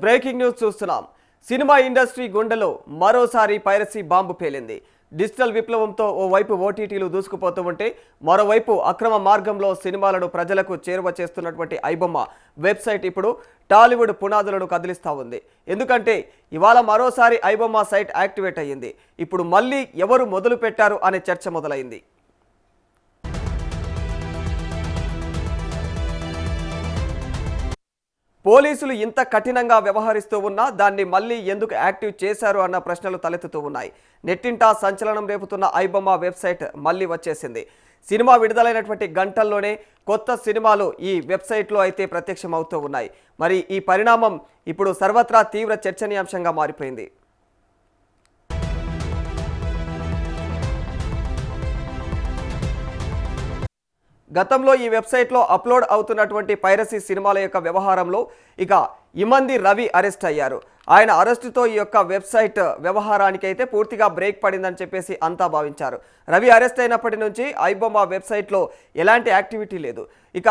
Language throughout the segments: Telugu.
బ్రేకింగ్ న్యూస్ చూస్తున్నాం. సినిమా ఇండస్ట్రీ గుండెలో మరోసారి పైరసీ బాంబు పేలింది. డిజిటల్ విప్లవంతో ఓవైపు ఓటీటీలు దూసుకుపోతూ ఉంటే మరోవైపు అక్రమ మార్గంలో సినిమాలను ప్రజలకు చేరువ చేస్తున్నటువంటి ఐబొమ్మ వెబ్సైట్ ఇప్పుడు టాలీవుడ్ పునాదులను కదిలిస్తూ ఉంది. ఎందుకంటే ఇవాళ మరోసారి ఐబొమ్మ సైట్ యాక్టివేట్ అయ్యింది. ఇప్పుడు మళ్ళీ ఎవరు మొదలు పెట్టారు అనే చర్చ మొదలైంది. పోలీసులు ఇంత కఠినంగా వ్యవహరిస్తూ ఉన్నా దాన్ని మళ్ళీ ఎందుకు యాక్టివ్ చేశారు అన్న ప్రశ్నలు తలెత్తుతూ ఉన్నాయి. నెట్టింటా సంచలనం రేపుతున్న ఐబొమ్మ వెబ్సైట్ మళ్ళీ వచ్చేసింది. సినిమా విడుదలైనటువంటి గంటల్లోనే కొత్త సినిమాలు ఈ వెబ్సైట్లో అయితే ప్రత్యక్షమవుతూ ఉన్నాయి. మరి ఈ పరిణామం ఇప్పుడు సర్వత్రా తీవ్ర చర్చనీయాంశంగా మారిపోయింది. గతంలో ఈ వెబ్సైట్లో అప్లోడ్ అవుతున్నటువంటి పైరసీ సినిమాల యొక్క వ్యవహారంలో ఇక ఇమంది రవి అరెస్ట్ అయ్యారు. ఆయన అరెస్టుతో ఈ యొక్క వెబ్సైట్ వ్యవహారానికి అయితే పూర్తిగా బ్రేక్ పడిందని చెప్పేసి అంతా భావించారు. రవి అరెస్ట్ అయినప్పటి నుంచి ఐబొమ్మ వెబ్సైట్లో ఎలాంటి యాక్టివిటీ లేదు. ఇక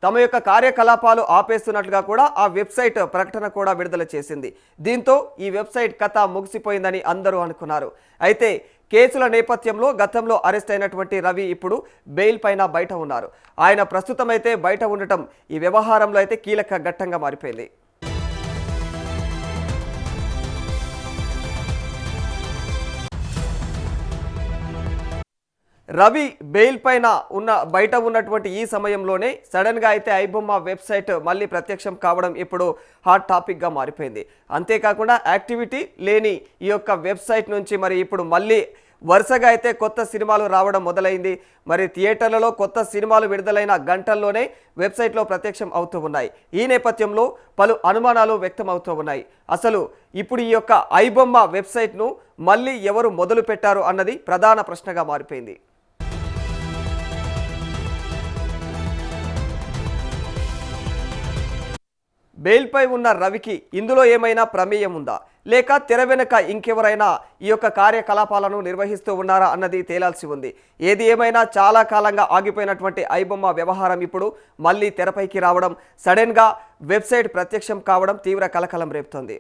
తమ యొక్క కార్యకలాపాలు ఆపేస్తున్నట్లుగా కూడా ఆ వెబ్సైట్ ప్రకటన కూడా విడుదల చేసింది. దీంతో ఈ వెబ్సైట్ కథ ముగిసిపోయిందని అందరూ అనుకున్నారు. అయితే కేసుల నేపథ్యంలో గతంలో అరెస్ట్ అయినటువంటి రవి ఇప్పుడు బెయిల్ పైన బయట ఉన్నారు. ఆయన ప్రస్తుతం అయితే బయట ఉండటం ఈ వ్యవహారంలో అయితే కీలక ఘట్టంగా మారిపోయింది. రవి బెయిల్ పైన బయట ఉన్నటువంటి ఈ సమయంలోనే సడన్గా అయితే ఐబొమ్మ వెబ్సైట్ మళ్ళీ ప్రత్యక్షం కావడం ఇప్పుడు హాట్ టాపిక్గా మారిపోయింది. అంతేకాకుండా యాక్టివిటీ లేని ఈ యొక్క వెబ్సైట్ నుంచి మరి ఇప్పుడు మళ్ళీ వరుసగా అయితే కొత్త సినిమాలు రావడం మొదలైంది. మరి థియేటర్లలో కొత్త సినిమాలు విడుదలైన గంటల్లోనే వెబ్సైట్లో ప్రత్యక్షం అవుతూ ఉన్నాయి. ఈ నేపథ్యంలో పలు అనుమానాలు వ్యక్తం అవుతూ ఉన్నాయి. అసలు ఇప్పుడు ఈ యొక్క ఐబొమ్మ వెబ్సైట్ను మళ్ళీ ఎవరు మొదలు పెట్టారు అన్నది ప్రధాన ప్రశ్నగా మారిపోయింది. బెయిల్పై ఉన్న రవికి ఇందులో ఏమైనా ప్రమేయం ఉందా, లేక తెర వెనుక ఇంకెవరైనా ఈ యొక్క కార్యకలాపాలను నిర్వహిస్తూ ఉన్నారా అన్నది తేలాల్సి ఉంది. ఏది ఏమైనా చాలా కాలంగా ఆగిపోయినటువంటి ఐబొమ్మ వ్యవహారం ఇప్పుడు మళ్ళీ తెరపైకి రావడం, సడన్గా వెబ్సైట్ ప్రత్యక్షం కావడం తీవ్ర కలకలం రేపుతోంది.